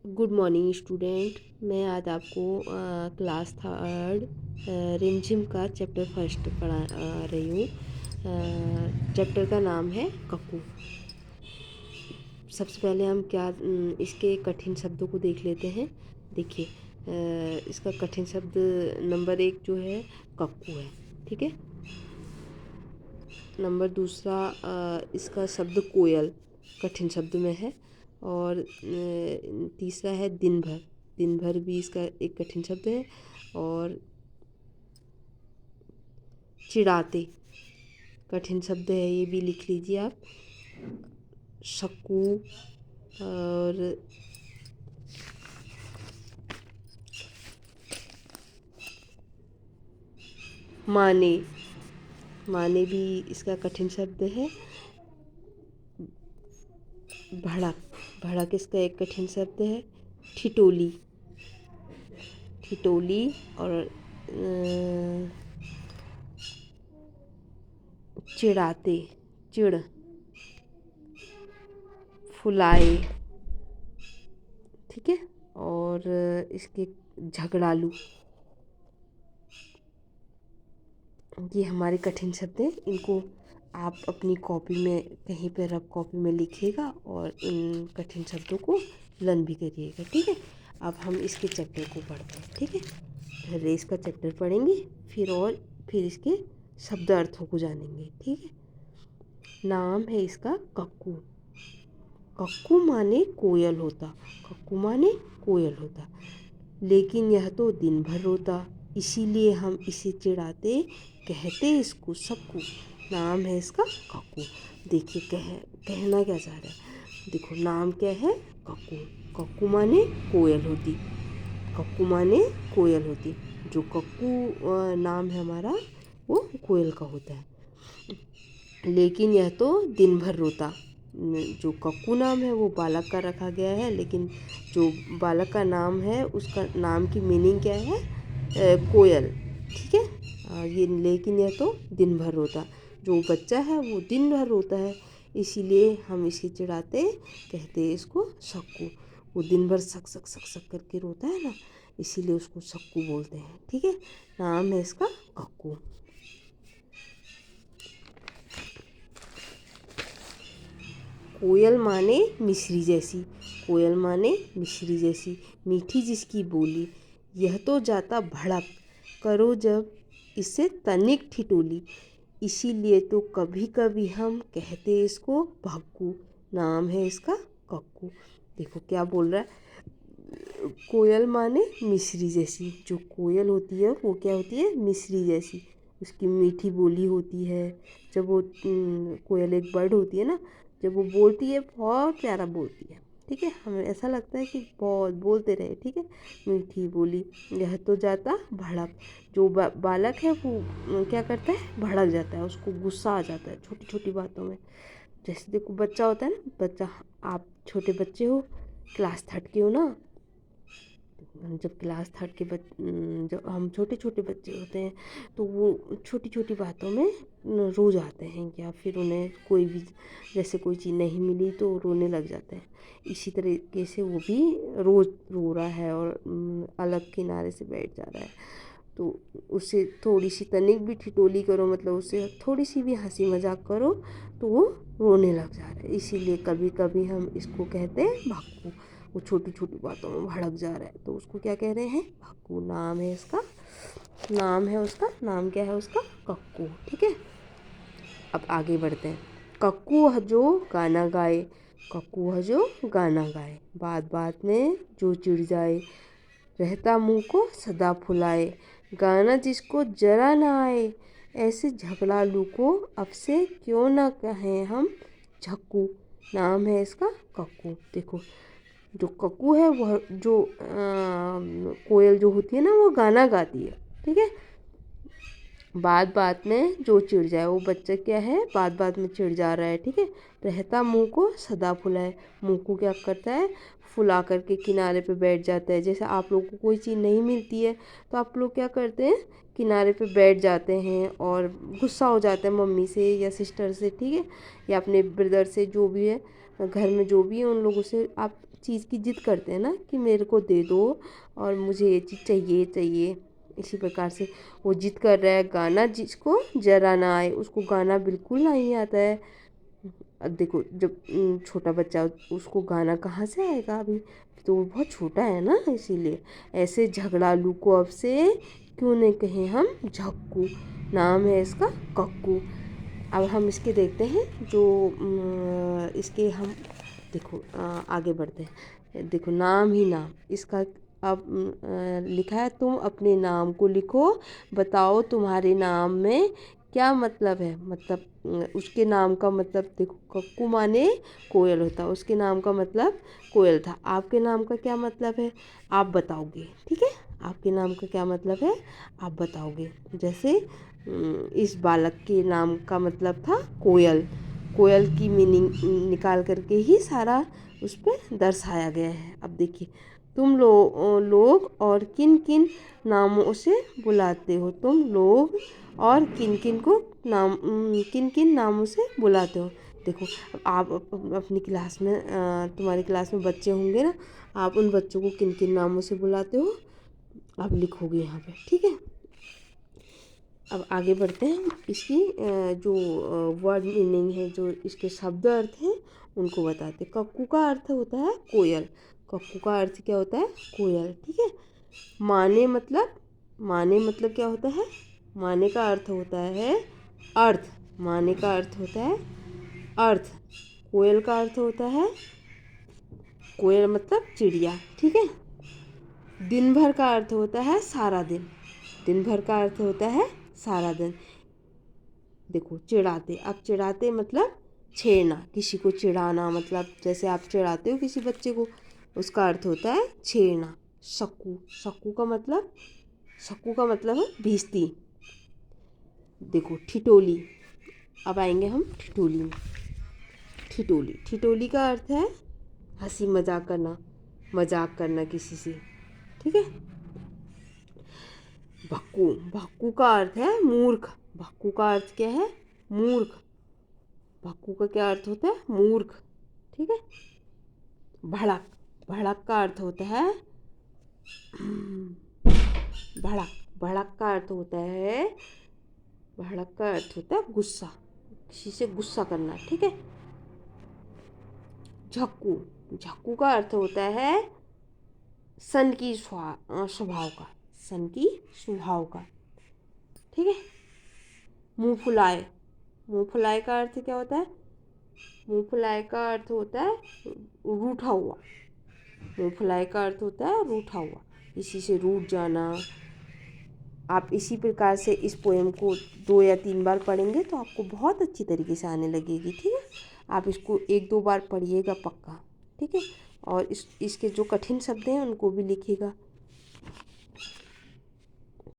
Good morning student. मैं आज आपको क्लास थर्ड रिमझिम का चैप्टर फर्स्ट पढ़ा रही हूँ। चैप्टर का नाम है कक्कू। सबसे पहले हम इसके कठिन शब्दों को देख लेते हैं। देखिए, इसका कठिन शब्द नंबर 1 जो है कक्कू है, ठीक है। नंबर दूसरा इसका शब्द कोयल कठिन शब्द में है। और तीसरा है दिन भर। दिन भर भी इसका एक कठिन शब्द है। और चिढ़ाते कठिन शब्द है, ये भी लिख लीजिए आप। शक्कू और माने। माने भी इसका कठिन शब्द है। भड़क। भड़क इसका एक कठिन शब्द है। ठिठोली। ठिठोली और चिढ़ाते। चिढ़। फुलाए, ठीक है। और इसके झगड़ालू, ये हमारे कठिन शब्द हैं। इनको आप अपनी कॉपी में कहीं पर रफ कॉपी में लिखिएगा और इन कठिन शब्दों को लर्न भी करिएगा, ठीक है। अब हम इसके चैप्टर को पढ़ते हैं, ठीक है। पहले इसका चैप्टर पढ़ेंगे, फिर इसके शब्द अर्थों को जानेंगे, ठीक है। नाम है इसका कक्कू। कक्कू माने कोयल होता। कक्कू माने कोयल होता, लेकिन यह तो दिन भर रोता, इसीलिए हम इसे चिढ़ाते, कहते इसको सक्कू। नाम है इसका कक्कू। देखिए, कहना क्या चाह रहा है। देखो, नाम क्या है, कक्कू। कक्कू माने कोयल होती। कक्कू माने कोयल होती। जो कक्कू नाम है हमारा, वो कोयल का होता है। लेकिन यह तो दिन भर रोता। जो कक्कू नाम है वो बालक का रखा गया है, लेकिन जो बालक का नाम है उसका नाम की मीनिंग क्या है, कोयल, ठीक है। लेकिन यह तो दिन भर रोता। जो बच्चा है वो दिन भर रोता है, इसीलिए हम इसे चिढ़ाते, कहते हैं इसको सक्कू। वो दिन भर सक सक सक सक करके रोता है ना, इसीलिए उसको सक्कू बोलते हैं, ठीक है। नाम है इसका कक्कू। कोयल माने मिश्री जैसी। कोयल माने मिश्री जैसी, मीठी जिसकी बोली, यह तो जाता भड़क, करो जब इसे तनिक ठिठोली, इसीलिए तो कभी कभी हम कहते इसको भक्कू। नाम है इसका कक्कू। देखो क्या बोल रहा है, कोयल माने मिश्री जैसी। जो कोयल होती है वो क्या होती है, मिश्री जैसी। उसकी मीठी बोली होती है। जब वो कोयल एक बर्ड होती है ना, जब वो बोलती है बहुत प्यारा बोलती है, ठीक है। हमें ऐसा लगता है कि बहुत बोलते रहे, ठीक है। मीठी बोली, यह तो जाता भड़क। जो बालक है वो क्या करता है, भड़क जाता है, उसको गुस्सा आ जाता है छोटी छोटी बातों में। जैसे देखो, बच्चा होता है ना, बच्चा, आप छोटे बच्चे हो, क्लास थर्ड के हो ना। जब क्लास थर्ड के जब हम छोटे छोटे बच्चे होते हैं तो वो छोटी छोटी बातों में रो जाते हैं, या फिर उन्हें कोई भी, जैसे कोई चीज़ नहीं मिली तो रोने लग जाते हैं। इसी तरीके से वो भी रोज रो रहा है और अलग किनारे से बैठ जा रहा है। तो उससे थोड़ी सी तनिक भी ठिठोली करो, मतलब उससे थोड़ी सी भी हंसी मजाक करो, तो वो रोने लग जा रहा है। इसीलिए कभी कभी हम इसको कहते हैं भक्कू। वो छोटी छोटी बातों में भड़क जा रहा है तो उसको क्या कह रहे हैं, भक्कू। नाम है इसका, नाम है उसका, नाम क्या है उसका, कक्कू, ठीक है। अब आगे बढ़ते हैं। कक्कू जो गाना गाए। कक्कू जो गाना गाए, बात बात में जो चिढ़ जाए, रहता मुंह को सदा फुलाए, गाना जिसको जरा ना आए, ऐसे झगड़ालू को अब से क्यों ना कहें हम झक्कू। नाम है इसका कक्कू। देखो, जो कक्कू है वह जो कोयल जो होती है ना, वो गाना गाती है, ठीक है। बात बात में जो चिढ़ जाए, वो बच्चा क्या है, बात बात में चिढ़ जा रहा है, ठीक है। रहता मुंह को सदा फुलाए, मुंह को क्या करता है, फुला करके किनारे पे बैठ जाता है। जैसे आप लोगों को कोई चीज़ नहीं मिलती है तो आप लोग क्या करते हैं, किनारे पे बैठ जाते हैं और गुस्सा हो जाते हैं मम्मी से या सिस्टर से, ठीक है, या अपने ब्रदर से, जो भी है घर में जो भी है उन लोगों से आप चीज़ की जिद करते हैं ना कि मेरे को दे दो और मुझे ये चीज़ चाहिए चाहिए, इसी प्रकार से वो जिद कर रहा है। गाना जिसको जरा ना आए उसको गाना बिल्कुल नहीं आता है। अब देखो जब छोटा बच्चा उसको गाना कहाँ से आएगा अभी, तो वो बहुत छोटा है ना, इसीलिए। ऐसे झगड़ालू को अब से क्यों नहीं कहें हम झक्कू, नाम है इसका कक्कू। अब हम इसके देखते हैं जो इसके हम देखो आगे बढ़ते हैं। देखो नाम ही नाम इसका। अब लिखा है तुम अपने नाम को लिखो, बताओ तुम्हारे नाम में क्या मतलब है। मतलब उसके नाम का मतलब देखो, कक्कू माने कोयल होता है, उसके नाम का मतलब कोयल था। आपके नाम का क्या मतलब है आप बताओगे, ठीक है। आपके नाम का क्या मतलब है आप बताओगे। जैसे इस बालक के नाम का मतलब था कोयल। कोयल की मीनिंग निकाल करके ही सारा उस पर दर्शाया गया है। अब देखिए, तुम लोग और किन किन नामों से बुलाते हो। तुम लोग और किन किन नामों से बुलाते हो। देखो आप अपनी क्लास में तुम्हारी क्लास में बच्चे होंगे ना, आप उन बच्चों को किन किन नामों से बुलाते हो आप लिखोगे यहाँ पे, ठीक है। अब आगे बढ़ते हैं। इसकी जो वर्ड मीनिंग है, जो इसके शब्द अर्थ हैं उनको बताते हैं। कक्कू का अर्थ होता है कोयल। कक्कू का अर्थ क्या होता है कोयल, ठीक है। माने मतलब क्या होता है, माने का अर्थ होता है अर्थ। माने का अर्थ होता है अर्थ। कोयल का अर्थ होता है, कोयल मतलब चिड़िया, ठीक है। दिन भर का अर्थ होता है सारा दिन। दिन भर का अर्थ होता है सारा दिन। देखो चिढ़ाते, अब चिढ़ाते मतलब छेड़ना, किसी को चिढ़ाना, मतलब जैसे आप चिढ़ाते हो किसी बच्चे को, उसका अर्थ होता है छेड़ना। सक्कू, सक्कू का मतलब है भीस्ती। देखो ठिठोली, अब आएंगे हम ठिठोली में। ठिठोली, ठिठोली का अर्थ है हंसी मजाक करना किसी से, ठीक है। भक्कू, भक्कू का अर्थ है मूर्ख। भक्कू का अर्थ क्या है मूर्ख। भक्कू का क्या अर्थ होता है मूर्ख, ठीक है। भड़क, भड़क का अर्थ होता है भड़क। भड़क का अर्थ होता है, भड़क का अर्थ होता है गुस्सा, किसी से गुस्सा करना, ठीक है। झक्कू, झक्कू का अर्थ होता है सन की स्वभाव का, सन की स्वभाव का, ठीक है। मुंह फुलाए, मुंह फुलाए का अर्थ क्या होता है, मुंह फुलाए का अर्थ होता है रूठा हुआ। मुंह फुलाए का अर्थ होता है रूठा हुआ, किसी से रूठ जाना। आप इसी प्रकार से इस पोएम को 2 या 3 बार पढ़ेंगे तो आपको बहुत अच्छी तरीके से आने लगेगी, ठीक है। आप इसको 1-2 बार पढ़िएगा पक्का, ठीक है। और इसके जो कठिन शब्द हैं उनको भी लिखिएगा।